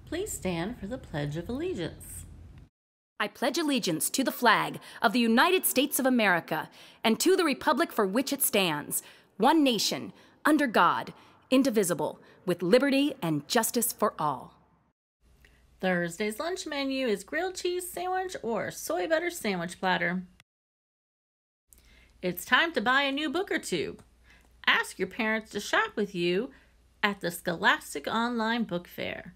Please stand for the Pledge of Allegiance. I pledge allegiance to the flag of the United States of America and to the republic for which it stands, one nation, under God, indivisible, with liberty and justice for all. Thursday's lunch menu is grilled cheese sandwich or soy butter sandwich platter. It's time to buy a new book or two. Ask your parents to shop with you at the Scholastic Online Book Fair.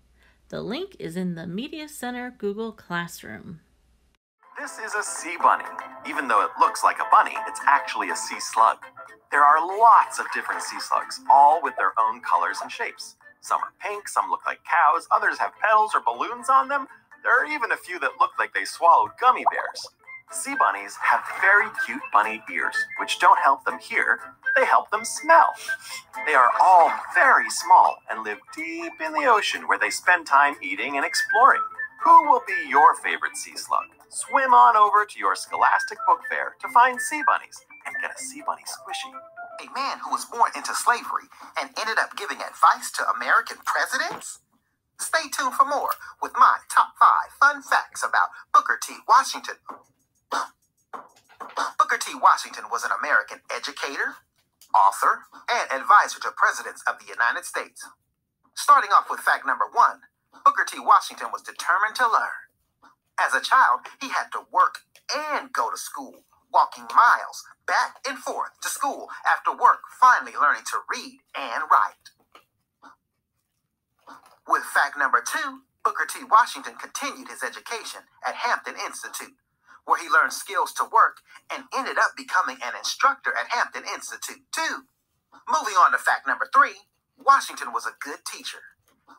The link is in the Media Center Google Classroom. This is a sea bunny. Even though it looks like a bunny, it's actually a sea slug. There are lots of different sea slugs, all with their own colors and shapes. Some are pink, some look like cows, others have petals or balloons on them. There are even a few that look like they swallowed gummy bears. Sea bunnies have very cute bunny ears, which don't help them hear, they help them smell. They are all very small and live deep in the ocean where they spend time eating and exploring. Who will be your favorite sea slug? Swim on over to your Scholastic Book Fair to find sea bunnies and get a sea bunny squishy. A man who was born into slavery and ended up giving advice to American presidents? Stay tuned for more with my top 5 fun facts about Booker T. Washington. Booker T. Washington was an American educator, author, and advisor to presidents of the United States. Starting off with fact number 1, Booker T. Washington was determined to learn. As a child, he had to work and go to school, walking miles back and forth to school after work, finally learning to read and write. With fact number 2, Booker T. Washington continued his education at Hampton Institute, where he learned skills to work and ended up becoming an instructor at Hampton Institute, too. Moving on to fact number 3, Washington was a good teacher.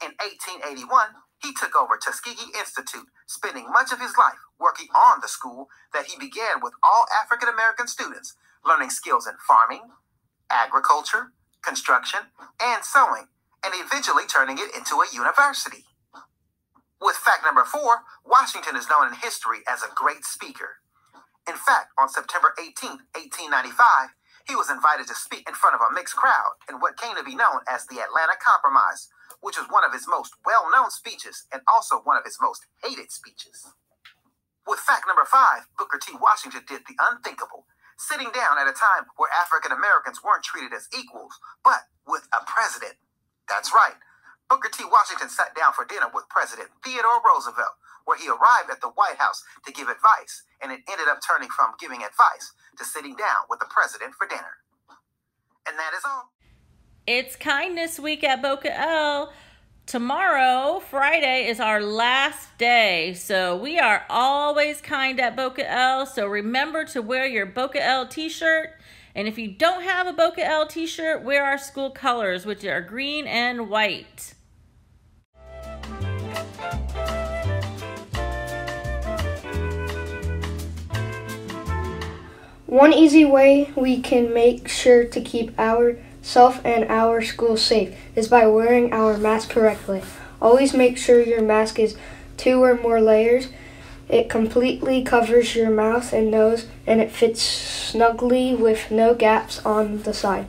In 1881, he took over Tuskegee Institute, spending much of his life working on the school that he began with all African-American students, learning skills in farming, agriculture, construction, and sewing, and eventually turning it into a university. With fact number 4, Washington is known in history as a great speaker. In fact, on September 18, 1895, he was invited to speak in front of a mixed crowd in what came to be known as the Atlanta Compromise, which was one of his most well-known speeches and also one of his most hated speeches. With fact number 5, Booker T. Washington did the unthinkable, sitting down at a time where African Americans weren't treated as equals, but with a president. That's right. Booker T. Washington sat down for dinner with President Theodore Roosevelt, where he arrived at the White House to give advice, and it ended up turning from giving advice to sitting down with the president for dinner. And that is all. It's Kindness Week at Boca L. Tomorrow, Friday, is our last day, so we are always kind at Boca L, so remember to wear your Boca L t-shirt. And if you don't have a Boca L t-shirt, wear our school colors, which are green and white. One easy way we can make sure to keep ourselves and our school safe is by wearing our mask correctly. Always make sure your mask is 2 or more layers. It completely covers your mouth and nose, and it fits snugly with no gaps on the side.